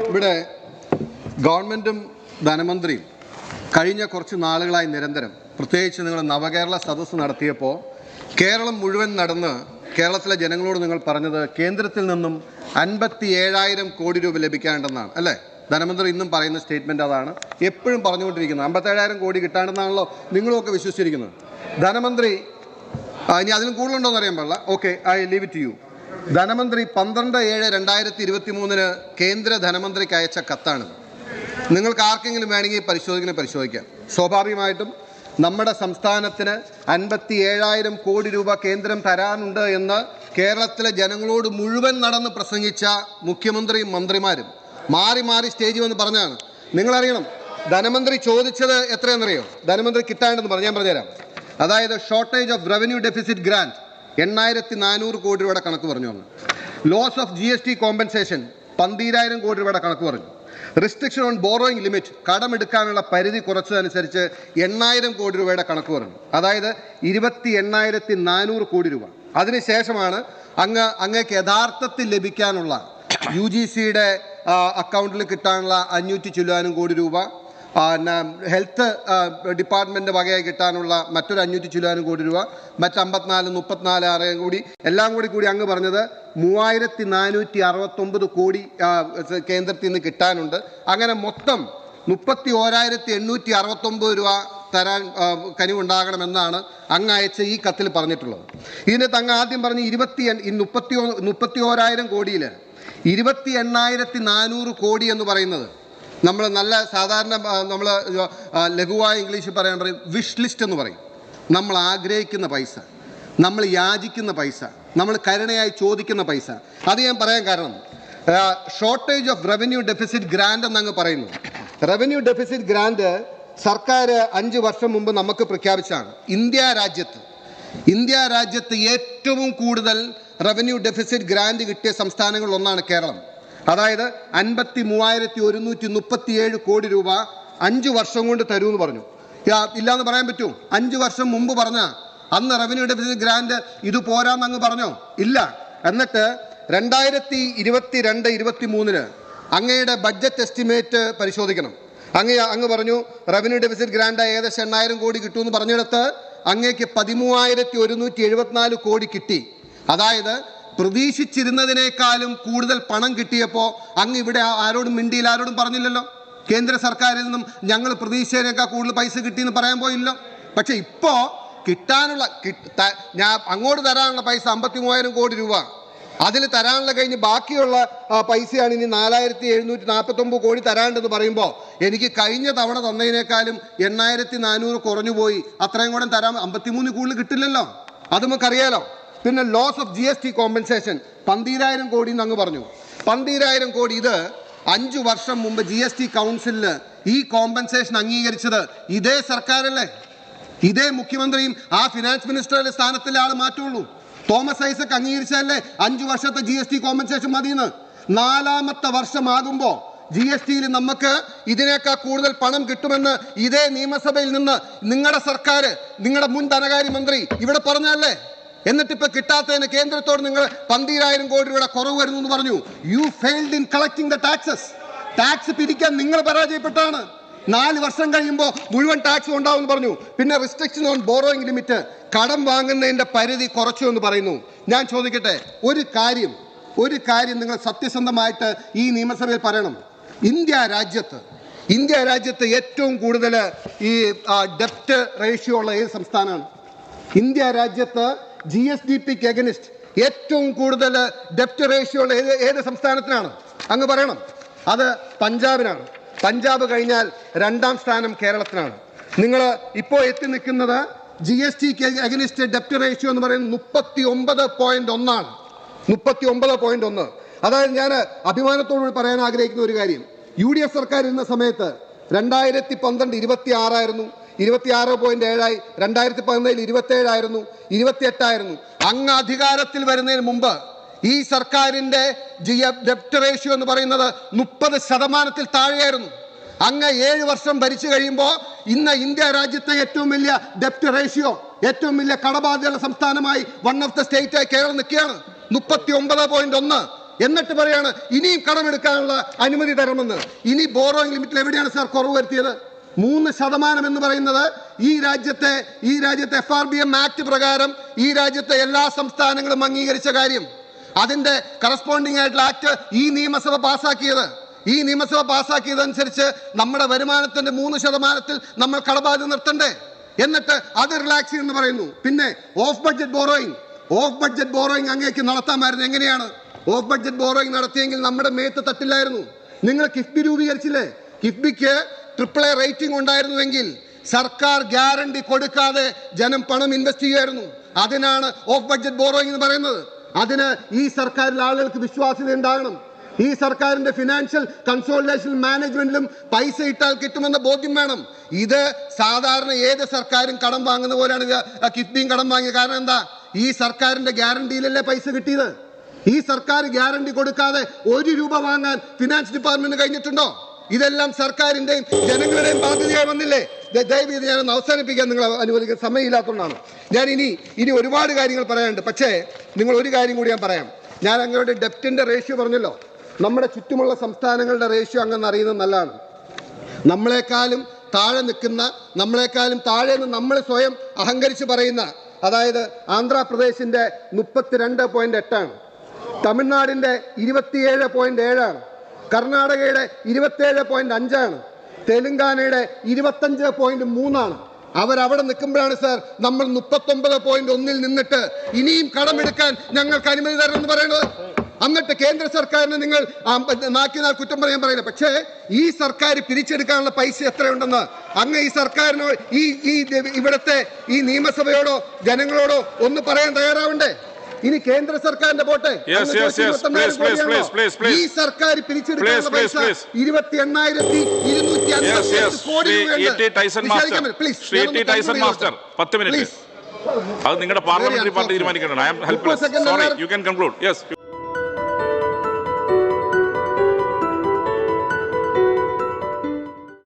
ഇവിടെ ഗവൺമെൻറ്റും ധനമന്ത്രിയും കഴിഞ്ഞ കുറച്ച് നാളുകളായി നിരന്തരം, പ്രത്യേകിച്ച് നിങ്ങൾ നവകേരള സദസ്സ് നടത്തിയപ്പോൾ കേരളം മുഴുവൻ നടന്ന് കേരളത്തിലെ ജനങ്ങളോട് നിങ്ങൾ പറഞ്ഞത് കേന്ദ്രത്തിൽ നിന്നും 57,000 കോടി രൂപ ലഭിക്കാനുണ്ടെന്നാണ്, അല്ലേ? ധനമന്ത്രി ഇന്നും പറയുന്ന സ്റ്റേറ്റ്മെൻറ്റ് അതാണ്, എപ്പോഴും പറഞ്ഞുകൊണ്ടിരിക്കുന്നത്. 57,000 കോടി കിട്ടാണ്ടെന്നാണല്ലോ നിങ്ങളുമൊക്കെ വിശ്വസിച്ചിരിക്കുന്നത്. ധനമന്ത്രി ഇനി അതിലും കൂടുതലുണ്ടോയെന്ന് അറിയാൻ പാടില്ല. Okay, I leave it to you. ധനമന്ത്രി 12/7/2023 കേന്ദ്ര ധനമന്ത്രിക്ക് അയച്ച കത്താണ്. നിങ്ങൾക്ക് ആർക്കെങ്കിലും വേണമെങ്കിൽ പരിശോധിക്കാം. സ്വാഭാവികമായിട്ടും നമ്മുടെ സംസ്ഥാനത്തിന് 57,000 കോടി രൂപ കേന്ദ്രം തരാനുണ്ട് എന്ന് കേരളത്തിലെ ജനങ്ങളോട് മുഴുവൻ നടന്ന് പ്രസംഗിച്ച മുഖ്യമന്ത്രിയും മന്ത്രിമാരും മാറി മാറി സ്റ്റേജിൽ വന്ന് പറഞ്ഞാണ്. നിങ്ങളറിയണം, ധനമന്ത്രി ചോദിച്ചത് എത്രയെന്നറിയോ? ധനമന്ത്രി കിട്ടാണ്ടെന്ന് പറഞ്ഞു, ഞാൻ പറഞ്ഞുതരാം. അതായത് shortage of revenue deficit grand 8,400 കോടി രൂപയുടെ കണക്ക് പറഞ്ഞു വന്നു. ലോസ് ഓഫ് GST കോമ്പൻസേഷൻ 12,000 കോടി രൂപയുടെ കണക്ക് പറഞ്ഞു. റിസ്ട്രിക്ഷൻ ഓൺ ബോറോയിങ് ലിമിറ്റ്, കടമെടുക്കാനുള്ള പരിധി കുറച്ചതനുസരിച്ച് 8,000 കോടി രൂപയുടെ കണക്ക് പറഞ്ഞു. അതായത് 28,400 കോടി രൂപ. അതിനുശേഷമാണ് അങ്ങേക്ക് യഥാർത്ഥത്തിൽ ലഭിക്കാനുള്ള UGCയുടെ അക്കൗണ്ടിൽ കിട്ടാനുള്ള 500 ചില്ലാനും കോടി രൂപ, ഹെൽത്ത് ഡിപ്പാർട്ട്മെൻറ്റ് വകയായി കിട്ടാനുള്ള മറ്റൊരു 500 ചില്ലാനും കോടി രൂപ, മറ്റ് 54, 34, 6 കൂടി എല്ലാം കൂടി അങ്ങ് പറഞ്ഞത് 3,469 കോടി കേന്ദ്രത്തിൽ നിന്ന് കിട്ടാനുണ്ട്. അങ്ങനെ മൊത്തം 31,869 രൂപ തരാൻ കനിവുണ്ടാകണമെന്നാണ് അങ്ങ് അയച്ച ഈ കത്തിൽ പറഞ്ഞിട്ടുള്ളത്. ഇതിനകത്ത് അങ്ങ് ആദ്യം പറഞ്ഞ് 31,000 കോടിയിൽ 28,400 കോടി എന്ന് പറയുന്നത് നമ്മൾ നല്ല സാധാരണ നമ്മൾ ലഘുവായ ഇംഗ്ലീഷിൽ പറയും വിഷ് ലിസ്റ്റ് എന്ന് പറയും. നമ്മൾ ആഗ്രഹിക്കുന്ന പൈസ, നമ്മൾ യാചിക്കുന്ന പൈസ, നമ്മൾ കരുണയായി ചോദിക്കുന്ന പൈസ. അത് ഞാൻ പറയാൻ കാരണം, shortage of revenue deficit grant എന്നങ്ങ് പറയുന്നു. റവന്യൂ ഡെഫിസിറ്റ് ഗ്രാൻഡ് സർക്കാർ 5 വർഷം മുമ്പ് നമുക്ക് പ്രഖ്യാപിച്ചാണ്. ഇന്ത്യ രാജ്യത്ത് ഏറ്റവും കൂടുതൽ റവന്യൂ ഡെഫിസിറ്റ് ഗ്രാൻഡ് കിട്ടിയ സംസ്ഥാനങ്ങളിലൊന്നാണ് കേരളം. അതായത് 53,137 കോടി രൂപ 5 വർഷം കൊണ്ട് തരുമെന്ന് പറഞ്ഞു. ഇല്ലാന്ന് പറയാൻ പറ്റുമോ? 5 വർഷം മുമ്പ് പറഞ്ഞ അന്ന് റവന്യൂ ഡെഫിസിറ്റ് ഗ്രാൻഡ് ഇത് പോരാന്നങ്ങ് പറഞ്ഞോ? ഇല്ല. എന്നിട്ട് 2022-23 അങ്ങയുടെ ബഡ്ജറ്റ് എസ്റ്റിമേറ്റ് പരിശോധിക്കണം. അങ്ങ് പറഞ്ഞു റവന്യൂ ഡെഫിസിറ്റ് ഗ്രാൻഡ് ഏകദേശം 8,000 കോടി കിട്ടുമെന്ന് പറഞ്ഞെടുത്ത് അങ്ങേക്ക് 13,174 കോടി കിട്ടി. അതായത് പ്രതീക്ഷിച്ചിരുന്നതിനേക്കാളും കൂടുതൽ പണം കിട്ടിയപ്പോൾ അങ്ങ് ഇവിടെ ആരോടും മിണ്ടിയിൽ, ആരോടും പറഞ്ഞില്ലല്ലോ. കേന്ദ്ര സർക്കാരിൽ നിന്നും ഞങ്ങൾ പ്രതീക്ഷിച്ചതിനേക്കാൾ കൂടുതൽ പൈസ കിട്ടിയെന്ന് പറയാൻ പോയില്ലോ. പക്ഷെ ഇപ്പോൾ കിട്ടാനുള്ള ഞാൻ അങ്ങോട്ട് തരാനുള്ള പൈസ 53,000 കോടി രൂപ, അതിൽ തരാനുള്ള കഴിഞ്ഞ് ബാക്കിയുള്ള പൈസയാണ് ഇനി 4,749 കോടി തരാണ്ടെന്ന് പറയുമ്പോൾ എനിക്ക് കഴിഞ്ഞ തവണ തന്നതിനേക്കാളും 8,400 കുറഞ്ഞു പോയി. അത്രയും കൂടെ തരാൻ 53 കൂടുതൽ കിട്ടില്ലല്ലോ, അത് നമുക്കറിയാലോ. പിന്നെ ലോസ് ഓഫ് GST കോമ്പൻസേഷൻ 12,000 കോടി എന്ന് അങ്ങ് പറഞ്ഞു. 12,000 കോടി, ഇത് 5 വർഷം മുമ്പ് GST കൗൺസിലിൽ ഈ കോമ്പൻസേഷൻ അംഗീകരിച്ചത് ഇതേ സർക്കാരല്ലേ? ഇതേ മുഖ്യമന്ത്രിയും ആ ഫിനാൻസ് മിനിസ്റ്ററുടെ സ്ഥാനത്തിലെ ആൾ മാറ്റുള്ളൂ. തോമസ് ഐസക് അംഗീകരിച്ചതല്ലേ 5 വർഷത്തെ GST കോമ്പൻസേഷൻ മതിയെന്ന്. 4ാമത്തെ വർഷമാകുമ്പോൾ GSTയിൽ നമുക്ക് ഇതിനേക്കാൾ കൂടുതൽ പണം കിട്ടുമെന്ന് ഇതേ നിയമസഭയിൽ നിന്ന് നിങ്ങളുടെ സർക്കാർ, നിങ്ങളുടെ മുൻ ധനകാര്യമന്ത്രി ഇവിടെ പറഞ്ഞല്ലേ? എന്നിട്ടിപ്പോൾ കിട്ടാത്തതിന് കേന്ദ്രത്തോട് നിങ്ങൾ 12,000 കോടി രൂപയുടെ കുറവ് വരുന്നു എന്ന് പറഞ്ഞു. You failed in collecting the taxes. Tax പിരിക്കാൻ നിങ്ങൾ പരാജയപ്പെട്ടാണ്. 4 വർഷം കഴിയുമ്പോൾ മുഴുവൻ ടാക്സ് ഉണ്ടാവും എന്ന് പറഞ്ഞു. പിന്നെ റിസ്ട്രിക്ഷൻ ഓൺ ബോറോയിങ് ലിമിറ്റ്, കടം വാങ്ങുന്നതിൻ്റെ പരിധി കുറച്ചു എന്ന് പറയുന്നു. ഞാൻ ചോദിക്കട്ടെ, ഒരു കാര്യം നിങ്ങൾ സത്യസന്ധമായിട്ട് ഈ നിയമസഭയിൽ പറയണം. ഇന്ത്യ രാജ്യത്ത് ഏറ്റവും കൂടുതൽ ഈ ഡെപ്റ്റ് റേഷ്യോ ഉള്ള ഏത് സംസ്ഥാനമാണ്? ഇന്ത്യ രാജ്യത്ത് GSDPക്ക് എഗനിസ്റ്റ് ഏറ്റവും കൂടുതൽ ഡെപ്റ്റ് റേഷ്യോ ഉള്ള ഏത് സംസ്ഥാനത്തിനാണ്? അങ്ങ് പറയണം. അത് പഞ്ചാബിനാണ്. പഞ്ചാബ് കഴിഞ്ഞാൽ 2ാം സ്ഥാനം കേരളത്തിനാണ്. നിങ്ങൾ ഇപ്പോൾ എത്തി നിൽക്കുന്നത് GSTക്ക് എഗനിസ്റ്റ് ഡെപ്റ്റ് റേഷ്യോ എന്ന് പറയുന്നത് 39.1 ആണ്. 39.1. അതായത് ഞാൻ അഭിമാനത്തോടുകൂടി പറയാൻ ആഗ്രഹിക്കുന്ന ഒരു കാര്യം, UDF സർക്കാർ ഇരുന്ന സമയത്ത് 2012 26 ആയിരുന്നു, 26.7 2017 27 28 ആയിരുന്നു. അങ്ങ് അധികാരത്തിൽ വരുന്നതിന് മുമ്പ് ഈ സർക്കാരിൻ്റെ ഡെപ്റ്റ് റേഷ്യോ എന്ന് പറയുന്നത് 30% താഴെയായിരുന്നു. അങ്ങ് 7 വർഷം ഭരിച്ചു കഴിയുമ്പോൾ ഇന്ന് ഇന്ത്യ രാജ്യത്തെ ഏറ്റവും വലിയ ഡെപ്റ്റ് റേഷ്യോ, ഏറ്റവും വലിയ കടബാധ്യതയുള്ള സംസ്ഥാനമായി വൺ ഓഫ് ദ സ്റ്റേറ്റായി കേരളം നിൽക്കുകയാണ്. 39.1. എന്നിട്ട് പറയാണ് ഇനിയും കടമെടുക്കാനുള്ള അനുമതി തരണമെന്ന്. ഇനി ബോറോയിങ് ലിമിറ്റിൽ എവിടെയാണ് സാർ കുറവ് വരുത്തിയത്? 3% എന്ന് പറയുന്നത് ഈ രാജ്യത്തെ FRBM ആക്ട് പ്രകാരം ഈ രാജ്യത്തെ എല്ലാ സംസ്ഥാനങ്ങളും അംഗീകരിച്ച കാര്യം. അതിന്റെ കറസ്പോണ്ടിങ് ആയിട്ടുള്ള ആക്ട് ഈ നിയമസഭ പാസ്സാക്കിയതനുസരിച്ച് നമ്മുടെ വരുമാനത്തിന്റെ 3% നമ്മൾ കടബാധ്യത നിർത്തണ്ടേ? എന്നിട്ട് അത് റിലാക്സ് എന്ന് പറയുന്നു. പിന്നെ ഓഫ് ബഡ്ജറ്റ് ബോറോയിങ് അങ്ങേക്ക് നടത്താമായിരുന്നു. എങ്ങനെയാണ് ഓഫ് ബഡ്ജറ്റ് ബോറോയിങ് നടത്തിയെങ്കിൽ നമ്മുടെ മേത്ത് തട്ടില്ലായിരുന്നു. നിങ്ങൾ കിഫ്ബി രൂപീകരിച്ചില്ലേ? കിഫ്ബിക്ക് AAA റേറ്റിംഗ് ഉണ്ടായിരുന്നുവെങ്കിൽ സർക്കാർ ഗ്യാരണ്ടി കൊടുക്കാതെ ജനം പണം ഇൻവെസ്റ്റ് ചെയ്യുമായിരുന്നു. അതിനാണ് ഓഫ് ബഡ്ജറ്റ് ബോറോയിങ് എന്ന് പറയുന്നത്. അതിന് ഈ സർക്കാരിലെ ആളുകൾക്ക് വിശ്വാസ്യത ഉണ്ടാകണം. ഈ സർക്കാരിന്റെ ഫിനാൻഷ്യൽ കൺസോളിഡേഷൻ മാനേജ്മെന്റിലും പൈസ ഇട്ടാൽ കിട്ടുമെന്ന ബോധ്യം വേണം. ഇത് സാധാരണ ഏത് സർക്കാരും കടം വാങ്ങുന്ന പോലെയാണ് കിഫ്ബിയും കടം വാങ്ങിയത്. കാരണം എന്താ? ഈ സർക്കാരിന്റെ ഗ്യാരണ്ടിയിലല്ലേ പൈസ കിട്ടിയത്. ഈ സർക്കാർ ഗ്യാരണ്ടി കൊടുക്കാതെ 1 രൂപ വാങ്ങാൻ ഫിനാൻസ് ഡിപ്പാർട്ട്മെന്റ് കഴിഞ്ഞിട്ടുണ്ടോ? ഇതെല്ലാം സർക്കാരിന്റെയും ജനങ്ങളുടെയും ബാധ്യതയായി വന്നില്ലേ? ദയവീത് ഞാനൊന്ന് അവസാനിപ്പിക്കാൻ നിങ്ങൾ അനുവദിക്കാൻ സമയമില്ലാത്തതുകൊണ്ടാണ്. ഞാൻ ഇനി ഒരുപാട് കാര്യങ്ങൾ പറയാനുണ്ട്. പക്ഷേ നിങ്ങൾ ഒരു കാര്യം കൂടി ഞാൻ പറയാം. ഞാൻ അങ്ങയുടെ ഡെപ്റ്റിന്റെ റേഷ്യോ പറഞ്ഞല്ലോ. നമ്മുടെ ചുറ്റുമുള്ള സംസ്ഥാനങ്ങളുടെ റേഷ്യോ അങ്ങനെ അറിയുന്നത് നല്ലതാണ്. നമ്മളെക്കാളും താഴെ നിൽക്കുന്ന, നമ്മളെക്കാളും താഴെ നിന്ന് നമ്മൾ സ്വയം അഹങ്കരിച്ച് പറയുന്ന, അതായത് ആന്ധ്രാപ്രദേശിന്റെ 32.8 തമിഴ്നാടിന്റെ 27.7 കർണാടകയുടെ 27.5 തെലുങ്കാനയുടെ 25.3 അവരവിടെ നിൽക്കുമ്പോഴാണ് സാർ നമ്മൾ 39.1 നിന്നിട്ട് ഇനിയും കടമെടുക്കാൻ ഞങ്ങൾക്ക് അനുമതി തരണമെന്ന് പറയുന്നത്. എന്നിട്ട് കേന്ദ്ര സർക്കാരിന് നിങ്ങൾ നാക്കിനാൽ കുറ്റം പറയാൻ പറയില്ല. പക്ഷേ ഈ സർക്കാർ പിരിച്ചെടുക്കാനുള്ള പൈസ എത്രയുണ്ടെന്ന് അങ്ങ് ഈ സർക്കാരിനോ ഇവിടുത്തെ ഈ നിയമസഭയോടോ ജനങ്ങളോടോ ഒന്ന് പറയാൻ തയ്യാറാവണ്ടേ? ഇനി കേന്ദ്ര സർക്കാരിന്റെ പോട്ടെ, ഈ സർക്കാർ പിരിച്ചെടുക്കാനുള്ള പൈസ 28,250 കോടി രൂപയുണ്ട്. അത് നിങ്ങളുടെ പാർലമെന്ററി പാർട്ടി തീരുമാനിക്കണം. I am helpless. Sorry, you can conclude. Yes.